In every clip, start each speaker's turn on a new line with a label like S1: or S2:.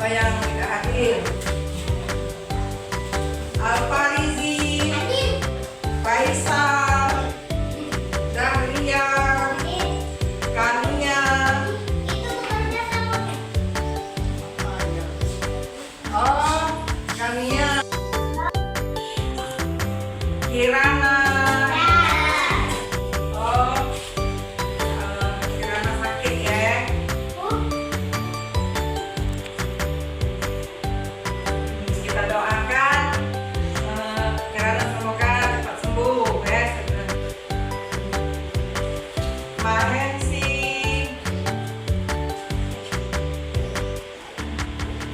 S1: Siapa yang tidak hadir? Alfarizi, Faisal, Dahlia, Kania. Oh, Kania. Kirana. Oh, Kirana sakit ya. Kita doakan Kirana semoga cepat sembuh ya. Mahensi,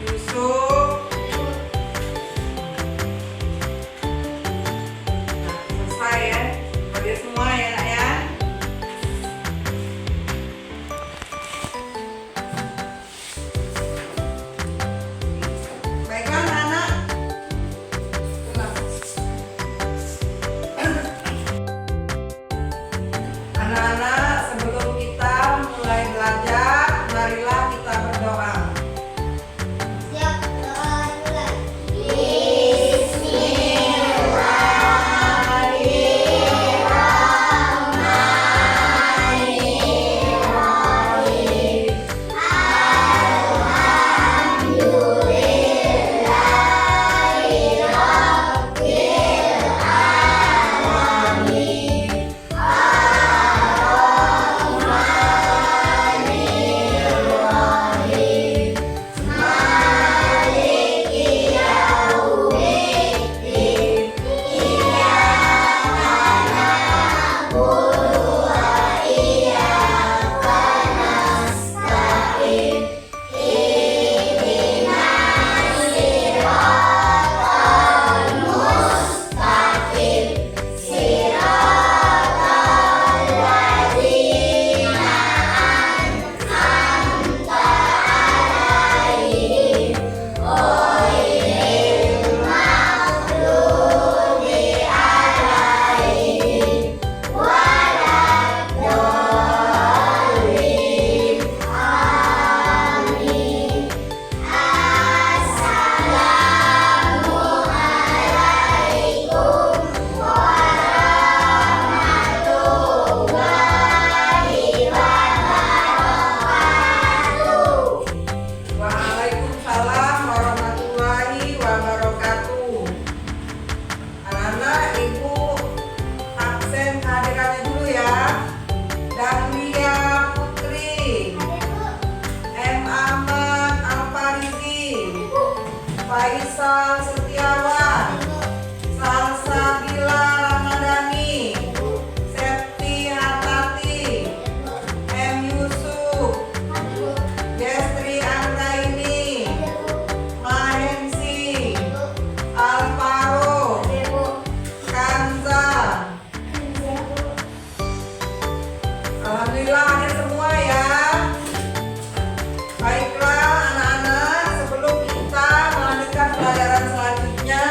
S1: Yusuf. Selesai ya, bagi semua ya nak ya. Baiklah anak-anak. Anak-anak, sebelum kita mulai belajar, marilah kita berdoa. Waalaikumsalam warahmatullahi wabarakatuh. Anak-anak, ibu absen kehadirannya dulu ya. Dahlia Putri, M. Ahmad Alfarizi, Faisal Setiawan, Salsabila Ramadhani, Septi Hatati, M. Yusuf, Destri Anggraini, Mahensi, Alvaro, Kanza. Alhamdulillah hadir semua ya. Baiklah anak-anak, sebelum kita melanjutkan pelajaran selanjutnya,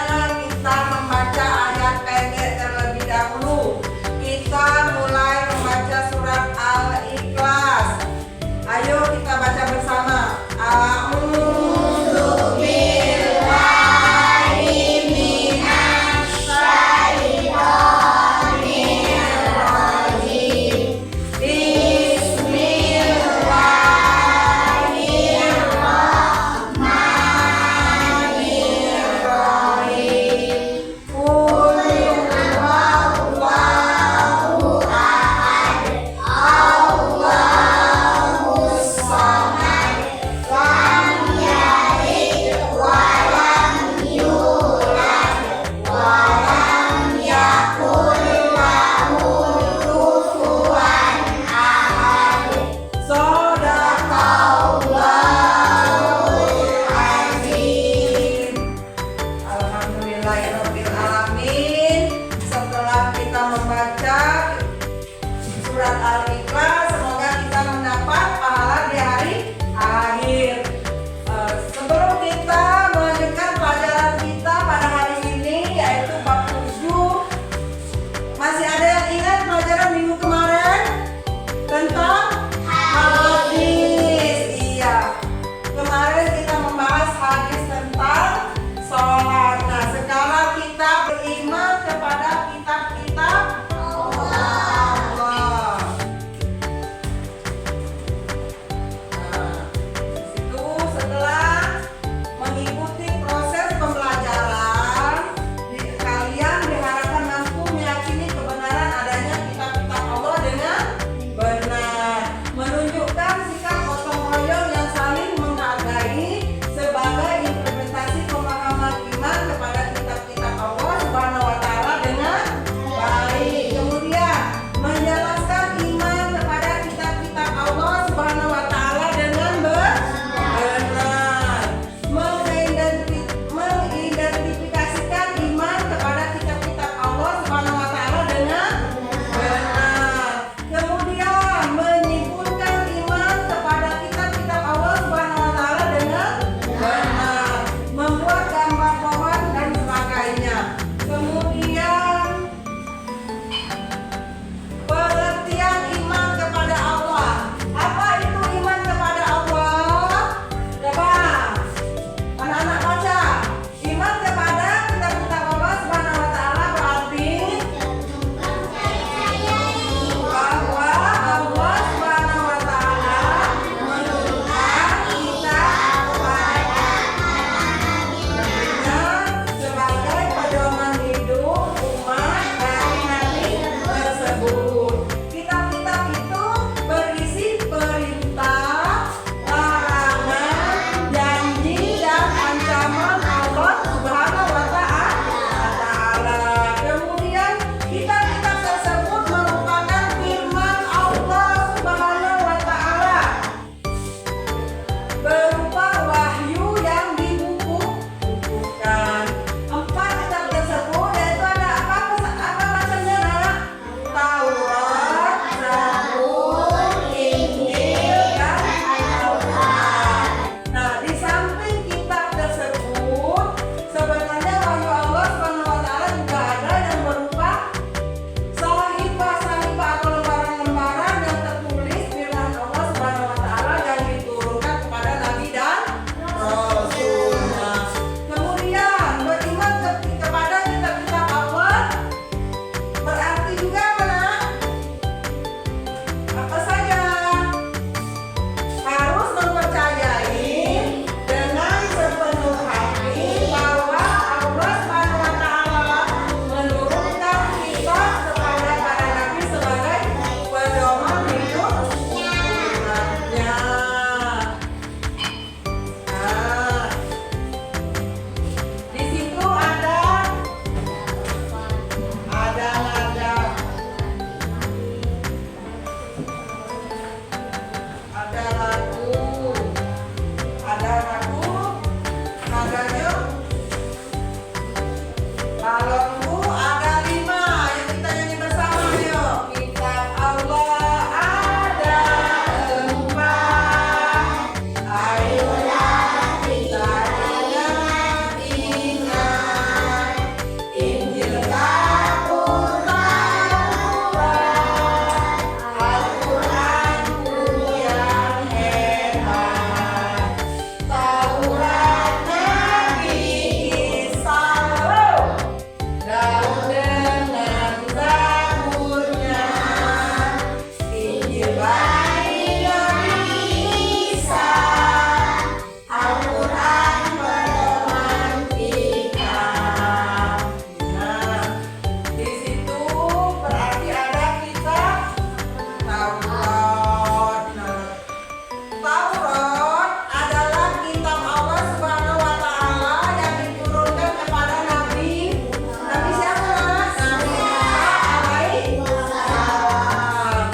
S1: Ada yuk. Balonku ada 5. Yuk kita nyanyi bersama yuk. Kitab Allah ada 4. Ayolah kita ingat-ingat. Injil Al-Quran, Al-Quranku yang hebat. Taurat Nabi Isa, Daud dengan Zaburnya. Injil Bayi Nabi Isa, Al-Quran pedoman kita. Nah, di situ berarti ada kitab Taurat. Nah, Taurat adalah kitab Allah Subhanahu wa Ta'ala yang diturunkan kepada Nabi siapa? Nabi Isa alaihissalam.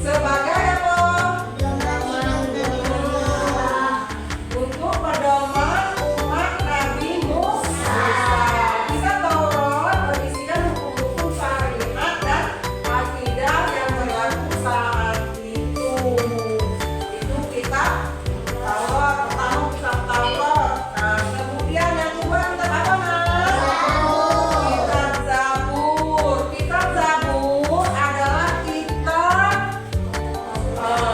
S1: Sebagai apa? Untuk pedoman umat Nabi Musa. Kitab Taurat berisikan hukum-hukum syariat dan akidah yang berlaku saat itu. Itu kitab Taurat. Pertama kitab Taurat. Nah, kemudian yang kedua kitab apa, Mas? Kitab Zabur. Kitab Zabur adalah kitab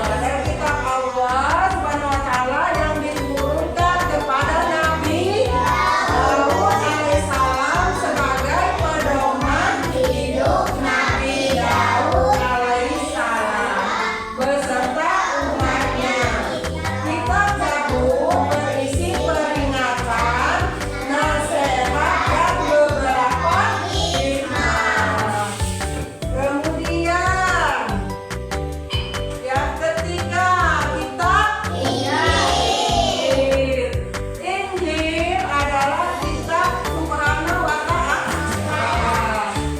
S1: dari kitab Allah Subhanahu wa Ta'ala yang diturunkan kepada Nabi Daud alaihissalam sebagai pedoman hidup Nabi Daud alaihissalam beserta umatnya. Kitab Zabur berisi peringatan, nasihat, dan beberapa hikmah. Kemudian yang ketiga, kitab Injil. Injil adalah kitab Subhanahu wa Ta'ala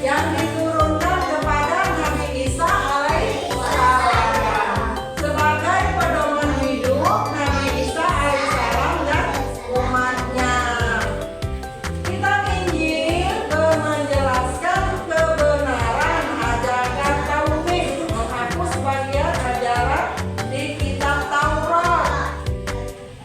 S1: yang diturunkan kepada Nabi Isa alaihissalam sebagai pedoman hidup Nabi Isa alaihissalam dan umatnya. Kitab Injil menjelaskan kebenaran ajaran tauhid, menghapus bagian ajaran di kitab Taurat,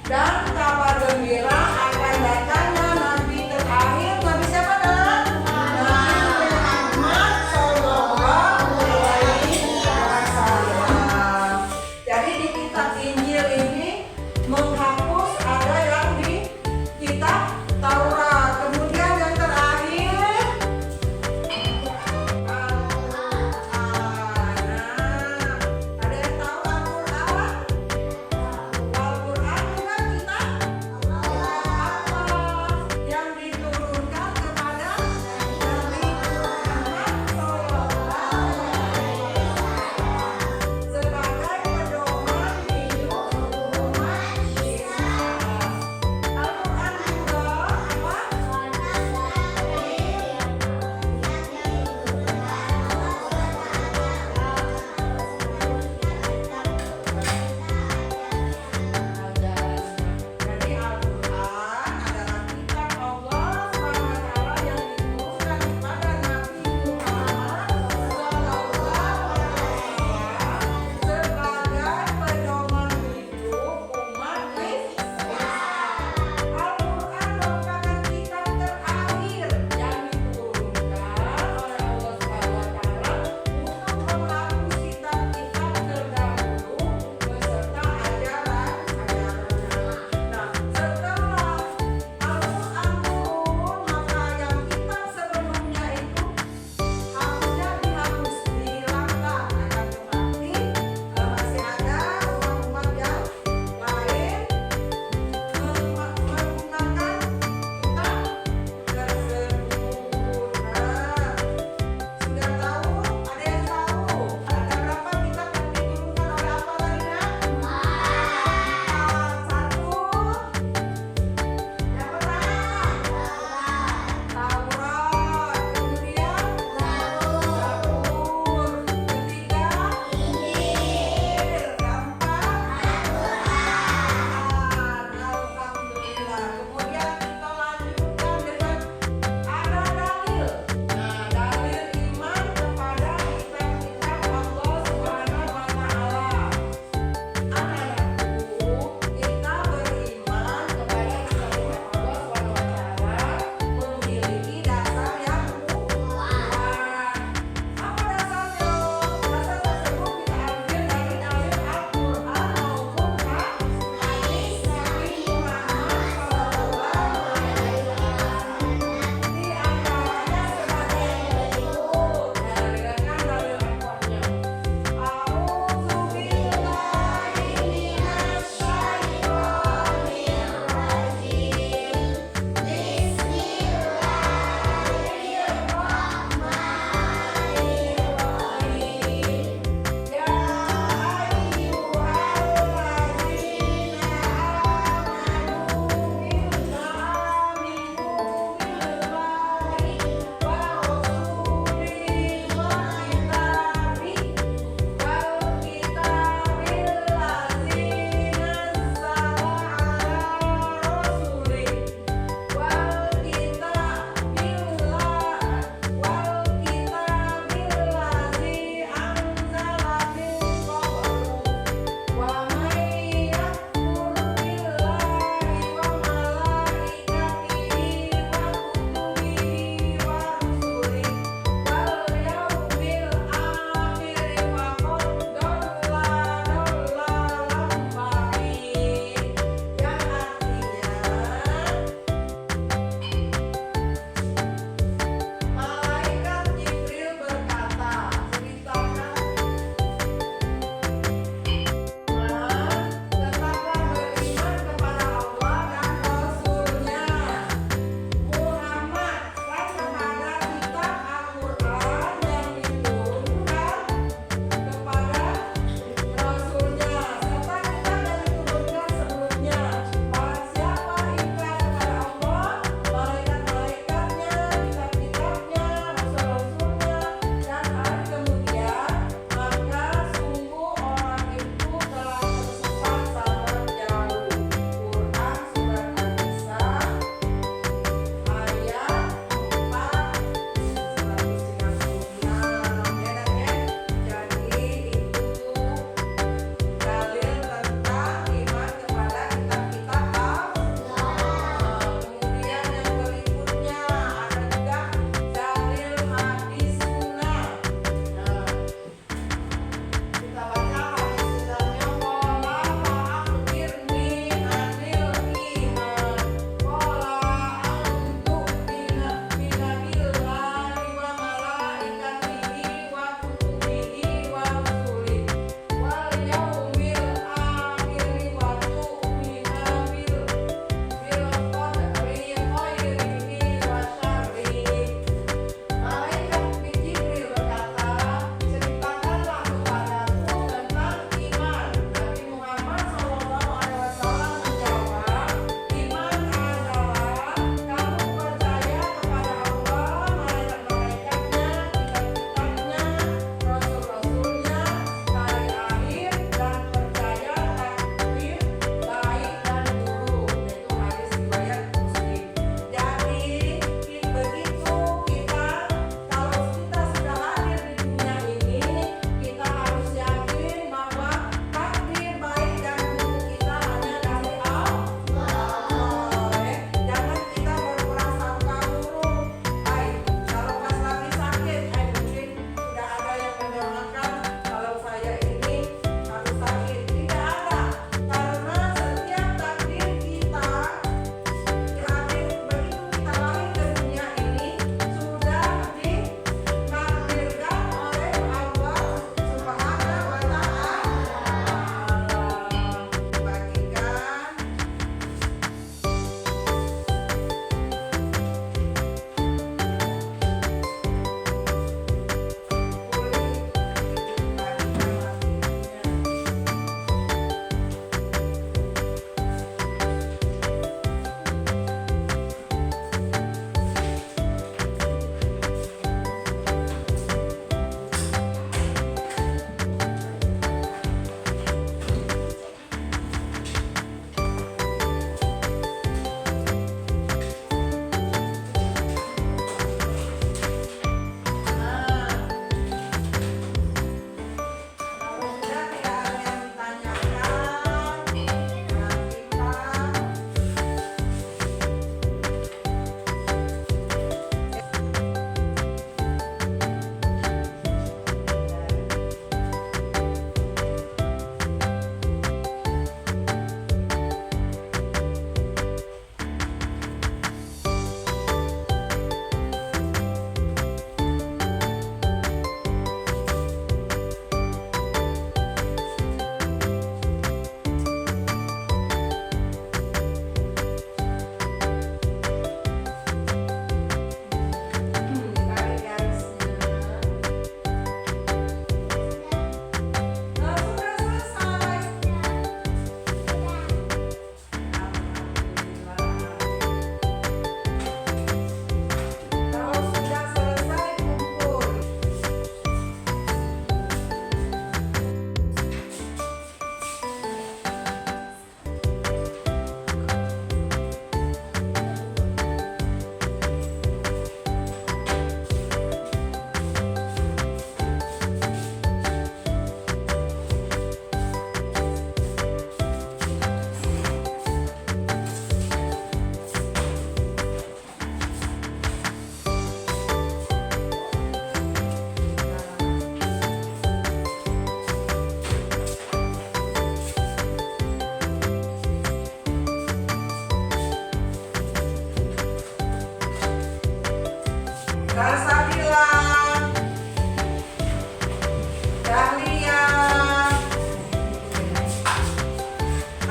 S1: dan kabar gembira akan datangnya Nabi terakhir. Nabi siapa, Nak? Nabi Muhammad Sallallahu Alaihi Wasallam. Jadi di kitab Injil ini menghapus ada yang di kitab Taurat. Kemudian yang terakhir Al-Quran. Nah, ada yang tahu Al-Quran? Al-Quran juga kitab Allah yang diturunkan kepada Nabi Muhammad Sallallahu Alaihi Wasallam sebagai pedoman hidup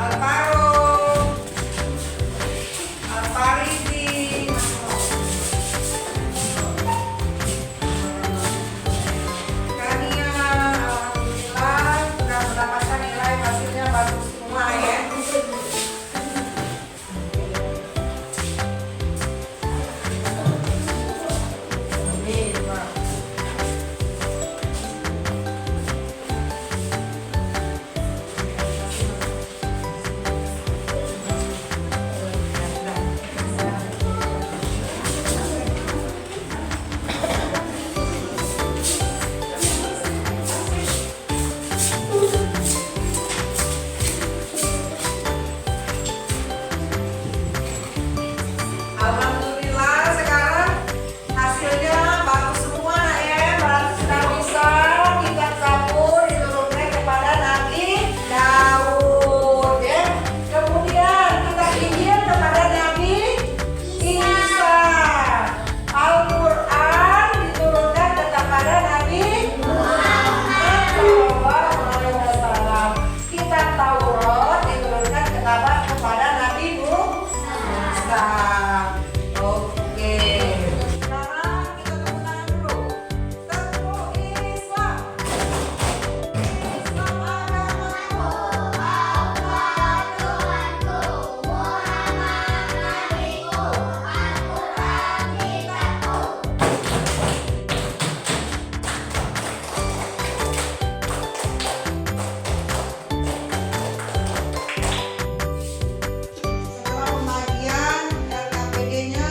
S1: Al-Faruq, Al-Faridi, Kania. Alhamdulillah sudah mendapatkan nilai, hasilnya bagus semua ya. Amin, Pak. Alhamdulillah sekarang hasilnya bagus semua nak ya. Berarti sudah bisa kita cabut diturunkan kepada Nabi Daud ya. Kemudian kita Injil kepada Nabi Isa. Al-Quran diturunkan kepada Nabi Muhammad SAW. Kitab Taurat diturunkan kepada Nabi Musa. Oke. Sekarang kita tepuk tangan dulu. Tepuk Islam. Islam agamaku, Allah Tuhanku, Muhammad nabiku, Al-Quran kitabku. Setelah pembagian LKPD-nya,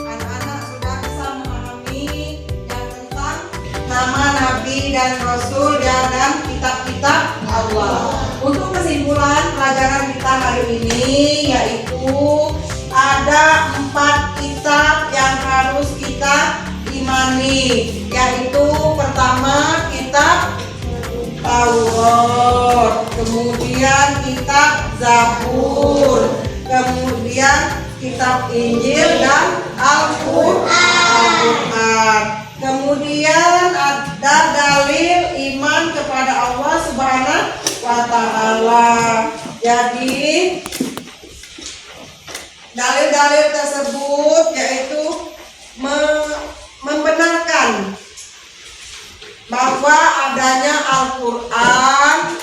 S1: anak-anak sudah bisa memahami yang tentang nama Nabi dan Rasul dan kitab-kitab Allah. Untuk kesimpulan pelajaran kita hari ini yaitu ada 4 kitab yang harus kita imani, yaitu pertama kitab Taurat, kemudian kitab Zabur, kemudian kitab Injil dan Al-Quran. Kemudian ada dalil iman kepada Allah Subhanahu wa Ta'ala. Jadi dalil-dalil tersebut yaitu membenarkan bahwa adanya Al-Quran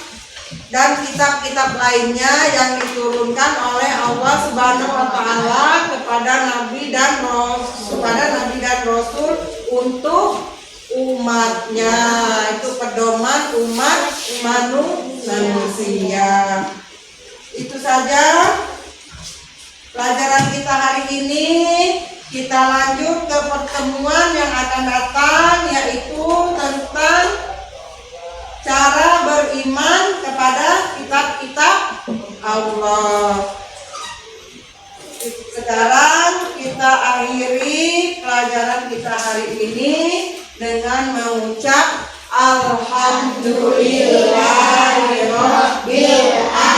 S1: dan kitab-kitab lainnya yang diturunkan oleh Allah Subhanahu wa Ta'ala kepada Nabi dan Rasul untuk umatnya. Itu pedoman umat manusia. Itu saja pelajaran kita hari ini. Kita lanjut ke pertemuan yang akan datang, yaitu tentang cara beriman kepada kitab-kitab Allah. Sekarang kita akhiri pelajaran kita hari ini dengan mengucap Alhamdulillahirabbil alamin.